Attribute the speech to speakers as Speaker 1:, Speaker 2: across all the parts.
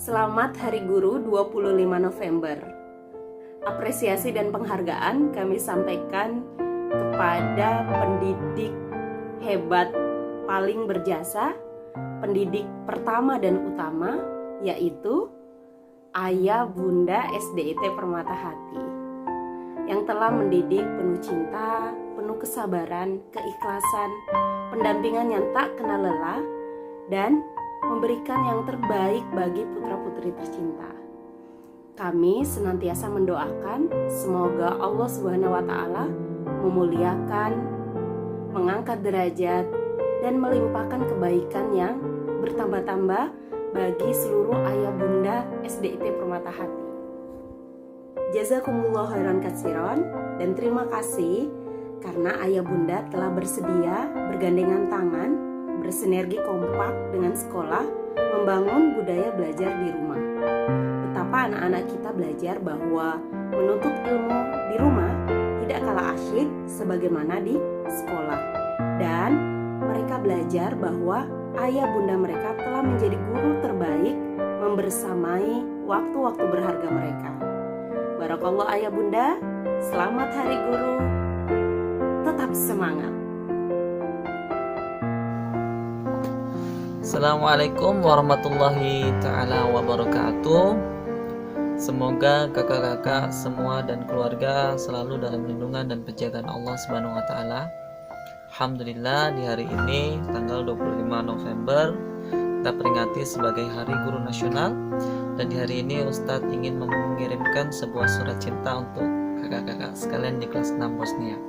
Speaker 1: Selamat Hari Guru 25 November. Apresiasi dan penghargaan kami sampaikan kepada pendidik hebat paling berjasa, pendidik pertama dan utama, yaitu Ayah Bunda SDIT Permata Hati, yang telah mendidik penuh cinta, penuh kesabaran, keikhlasan, pendampingan yang tak kenal lelah, dan memberikan yang terbaik bagi putra-putri tercinta. Kami senantiasa mendoakan semoga Allah Subhanahu wa Ta'ala memuliakan, mengangkat derajat, dan melimpahkan kebaikan yang bertambah-tambah bagi seluruh ayah bunda SDIT Permata Hati. Jazakumullah khairan katsiran, dan terima kasih karena ayah bunda telah bersedia bergandengan tangan, bersinergi kompak dengan sekolah, membangun budaya belajar di rumah. Betapa anak-anak kita belajar bahwa menuntut ilmu di rumah tidak kalah asyik sebagaimana di sekolah. Dan mereka belajar bahwa ayah bunda mereka telah menjadi guru terbaik, membersamai waktu-waktu berharga mereka. Barakallah ayah bunda, selamat Hari Guru, tetap semangat.
Speaker 2: Assalamualaikum warahmatullahi ta'ala wabarakatuh. Semoga kakak-kakak semua dan keluarga selalu dalam lindungan dan penjagaan Allah Subhanahu wa Ta'ala. Alhamdulillah, di hari ini tanggal 25 November kita peringati sebagai Hari Guru Nasional. Dan di hari ini Ustadz ingin mengirimkan sebuah surat cinta untuk kakak-kakak sekalian di kelas 6 Bosnia.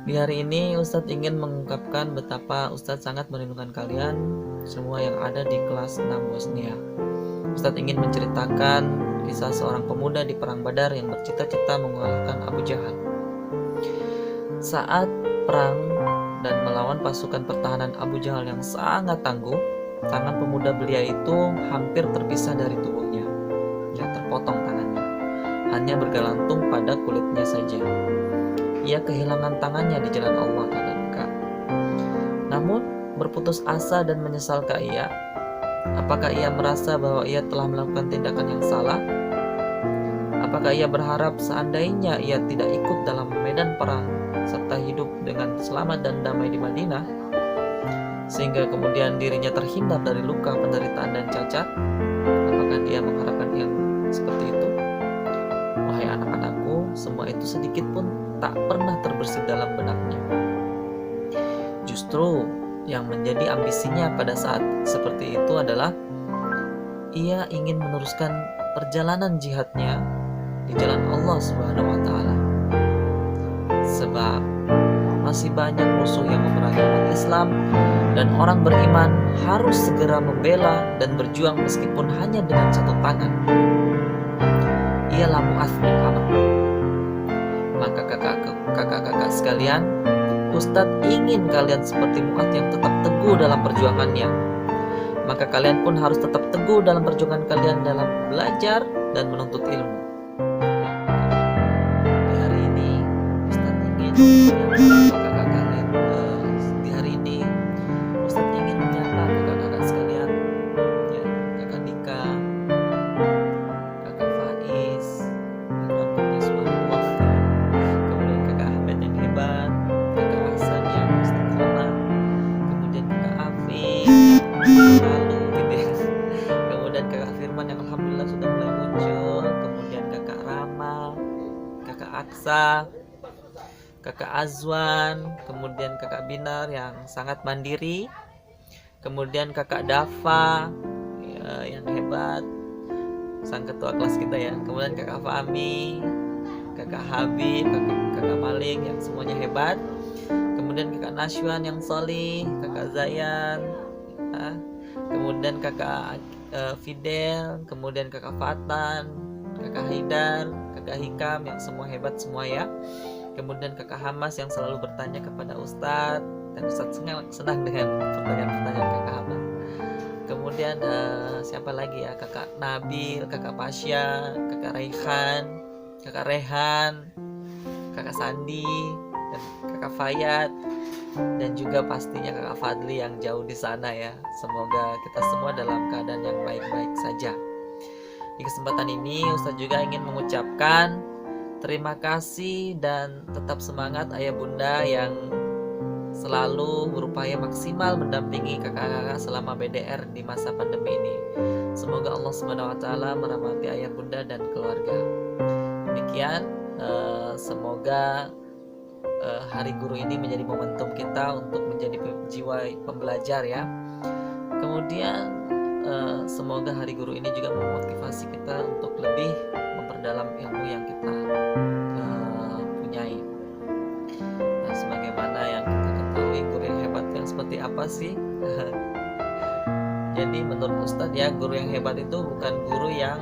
Speaker 2: Di hari ini Ustadz ingin mengungkapkan betapa Ustadz sangat merindukan kalian semua yang ada di kelas 6 Bosnia. Ustadz ingin menceritakan kisah seorang pemuda di Perang Badar yang bercita-cita mengalahkan Abu Jahal. Saat perang dan melawan pasukan pertahanan Abu Jahal yang sangat tangguh, tangan pemuda belia itu hampir terpisah dari tubuhnya. Ya, terpotong tangannya, hanya bergantung pada kulitnya saja. Ia kehilangan tangannya di jalan Allah, kakak-kakak. Namun berputus asa dan menyesalkah ia? Apakah ia merasa bahwa ia telah melakukan tindakan yang salah? Apakah ia berharap seandainya ia tidak ikut dalam medan perang serta hidup dengan selamat dan damai di Madinah, sehingga kemudian dirinya terhindar dari luka, penderitaan, dan cacat? Apakah dia mengharapkan yang seperti itu? Wahai anak-anakku, semua itu sedikit pun tak pernah terbersit dalam benaknya. Justru yang menjadi ambisinya pada saat seperti itu adalah ia ingin meneruskan perjalanan jihadnya di jalan Allah Subhanahu wa Ta'ala. Sebab masih banyak musuh yang memerangi umat Islam, dan orang beriman harus segera membela dan berjuang meskipun hanya dengan satu tangan. Ialah Mu'adz bin Amal. Maka kakak-kakak sekalian, Ustadz ingin kalian seperti Mu'adz yang tetap teguh dalam perjuangannya. Maka kalian pun harus tetap teguh dalam perjuangan kalian dalam belajar dan menuntut ilmu. Di hari ini Ustadz ingin kakak-kakak kalian, di hari ini Ustadz ingin menyapa kakak-kakak sekalian, ya, kakak Dika, kakak Faiz, yang rambutnya suara, kemudian kakak Ahmed yang hebat, kakak Hasan yang istiqomah, kemudian kakak Afif lalu gitu ya. Kemudian kakak Firman yang alhamdulillah sudah mulai muncul, kemudian kakak Rama, kakak Aksa, kakak Azwan, kemudian kakak Binar yang sangat mandiri, kemudian kakak Dafa ya, yang hebat, sang ketua kelas kita ya, kemudian kakak Fahmi, kakak Habib, kakak Malik yang semuanya hebat, kemudian kakak Nashwan yang solih, kakak Zayan ya, kemudian kakak Fidel, kemudian kakak Fatan, kakak Haidar, kakak Hikam yang semua hebat semua ya. Kemudian kakak Hamas yang selalu bertanya kepada Ustadz, dan Ustadz senang dengan pertanyaan-pertanyaan kakak Hamas. Kemudian siapa lagi ya, kakak Nabil, kakak Pasya, kakak Raihan, kakak Rehan, kakak Sandi, dan kakak Fayat, dan juga pastinya Kakak Fadli yang jauh di sana ya. Semoga kita semua dalam keadaan yang baik-baik saja. Di kesempatan ini Ustadz juga ingin mengucapkan terima kasih dan tetap semangat ayah bunda yang selalu berupaya maksimal mendampingi kakak-kakak selama BDR di masa pandemi ini. Semoga Allah SWT merahmati ayah bunda dan keluarga. Demikian, semoga Hari Guru ini menjadi momentum kita untuk menjadi jiwa pembelajar ya. Kemudian semoga Hari Guru ini juga memotivasi kita untuk lebih memperdalam ilmu yang kita punyai. Nah, sebagaimana yang kita ketahui, guru yang hebat yang seperti apa sih? Jadi menurut Ustadz ya, guru yang hebat itu bukan guru yang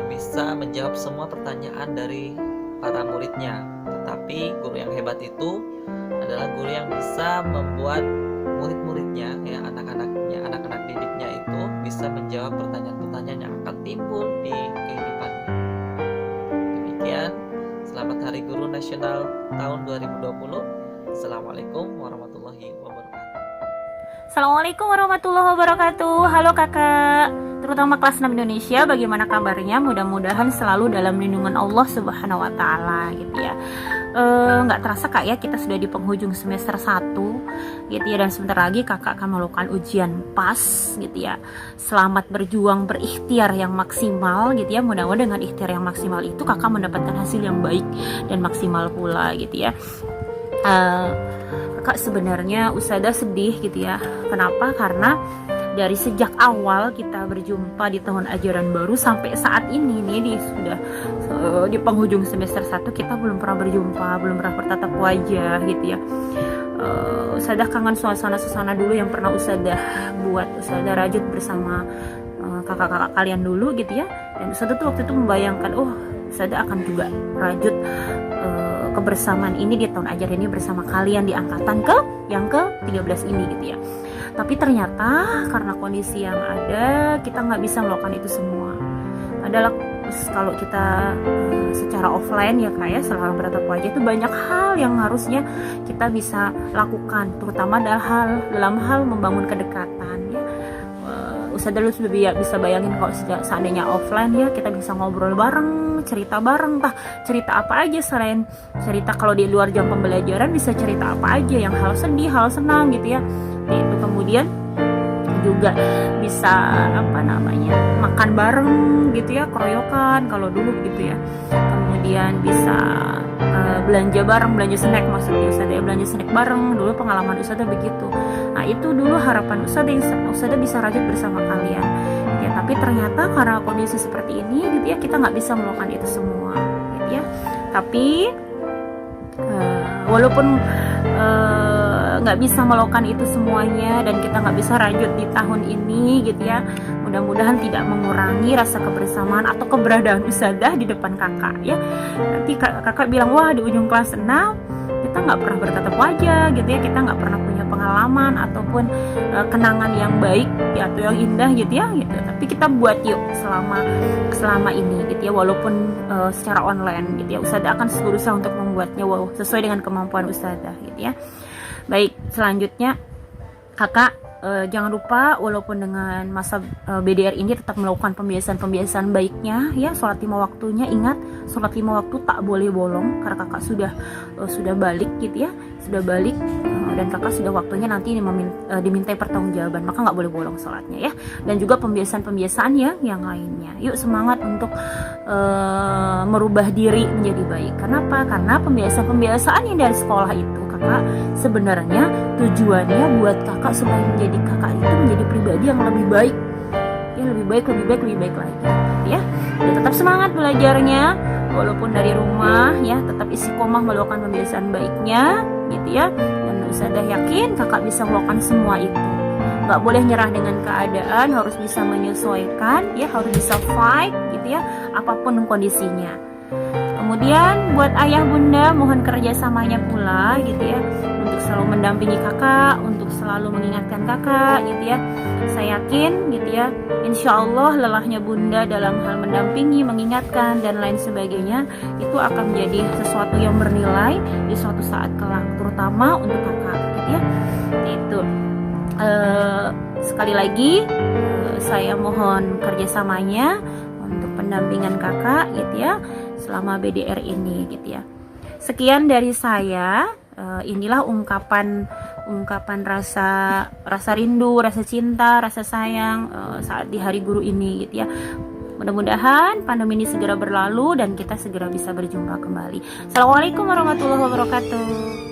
Speaker 2: bisa menjawab semua pertanyaan dari para muridnya, tetapi guru yang hebat itu adalah guru yang bisa membuat murid-muridnya ya, anak-anak didiknya itu bisa menjawab pertanyaan-pertanyaan yang akan timbul di kehidupannya. Demikian, selamat Hari Guru Nasional tahun 2020. Assalamualaikum warahmatullahi wabarakatuh.
Speaker 3: Assalamualaikum warahmatullahi wabarakatuh. Halo kakak, terutama kelas 6 Indonesia, bagaimana kabarnya? Mudah-mudahan selalu dalam lindungan Allah Subhanahu wa Ta'ala gitu ya. Nggak terasa kak ya, kita sudah di penghujung semester 1 gitu ya, dan sebentar lagi kakak akan melakukan ujian PAS gitu ya. Selamat berjuang, berikhtiar yang maksimal gitu ya. Mudah-mudahan dengan ikhtiar yang maksimal itu kakak mendapatkan hasil yang baik dan maksimal pula gitu ya. Kakak sebenarnya Ustazah sedih gitu ya. Kenapa? Karena dari sejak awal kita berjumpa di tahun ajaran baru sampai saat ini nih sudah di penghujung semester 1 kita belum pernah berjumpa, belum pernah bertatap wajah gitu ya. Ustazah kangen suasana dulu yang pernah Ustazah buat, Ustazah rajut bersama kakak-kakak kalian dulu gitu ya. Dan Ustazah tuh waktu itu membayangkan, Ustazah akan juga rajut kebersamaan ini di tahun ajaran ini bersama kalian di angkatan yang ke-13 ini gitu ya. Tapi ternyata karena kondisi yang ada, kita nggak bisa melakukan itu semua. Adalah kalau kita secara offline ya kayak selalu bertatap wajah, itu banyak hal yang harusnya kita bisa lakukan, terutama dalam hal membangun kedekatan ya. Ustazah dulu sudah bisa bayangin kalau seandainya offline ya, kita bisa ngobrol bareng, cerita bareng, cerita apa aja selain cerita kalau di luar jam pembelajaran, bisa cerita apa aja yang hal sedih, hal senang gitu ya. Itu kemudian juga bisa makan bareng gitu ya, keroyokan kalau dulu gitu ya. Kemudian bisa belanja bareng, belanja snack maksudnya Ustazah ya, belanja snack bareng. Dulu pengalaman Ustazah begitu. Nah itu dulu harapan Ustazah bisa rajut bersama kalian ya. Tapi ternyata karena kondisi seperti ini gitu ya, kita nggak bisa melakukan itu semua gitu ya. Tapi walaupun nggak bisa melakukan itu semuanya dan kita nggak bisa rajut di tahun ini gitu ya, mudah-mudahan tidak mengurangi rasa kebersamaan atau keberadaan Ustazah di depan kakak ya. Nanti kakak bilang, wah di ujung kelas 6 kita nggak pernah bertatap wajah gitu ya, kita nggak pernah punya pengalaman ataupun kenangan yang baik ya, atau yang indah gitu ya gitu. Tapi kita buat yuk selama ini gitu ya, walaupun secara online gitu ya. Ustazah akan berusaha untuk membuatnya sesuai dengan kemampuan Ustazah gitu ya. Baik, selanjutnya kakak jangan lupa walaupun dengan masa BDR ini tetap melakukan pembiasaan baiknya ya. Sholat 5 waktunya, ingat sholat 5 waktu tak boleh bolong, karena kakak sudah balik gitu ya, sudah balik dan kakak sudah waktunya nanti dimintai pertanggungjawaban, maka nggak boleh bolong sholatnya ya. Dan juga pembiasaan yang lainnya. Yuk semangat untuk merubah diri menjadi baik. Kenapa? Karena pembiasaan yang dari sekolah itu kakak sebenarnya tujuannya buat kakak supaya menjadi kakak itu menjadi pribadi yang lebih baik ya, lebih baik lagi ya. Dan tetap semangat belajarnya walaupun dari rumah ya, tetap istiqomah melakukan pembiasaan baiknya gitu ya. Dan Ustazah yakin kakak bisa melakukan semua itu, nggak boleh nyerah dengan keadaan, harus bisa menyesuaikan ya, harus bisa fight gitu ya apapun kondisinya. Kemudian buat ayah bunda mohon kerjasamanya pula gitu ya, untuk selalu mendampingi kakak, untuk selalu mengingatkan kakak gitu ya. Saya yakin gitu ya, insya Allah lelahnya bunda dalam hal mendampingi, mengingatkan dan lain sebagainya itu akan menjadi sesuatu yang bernilai di suatu saat kelak, terutama untuk kakak gitu ya. Itu sekali lagi saya mohon kerjasamanya untuk pendampingan kakak gitu ya selama BDR ini gitu ya. Sekian dari saya. Inilah ungkapan rasa rindu, rasa cinta, rasa sayang saat di hari guru ini gitu ya. Mudah-mudahan pandemi ini segera berlalu dan kita segera bisa berjumpa kembali. Assalamualaikum warahmatullahi wabarakatuh.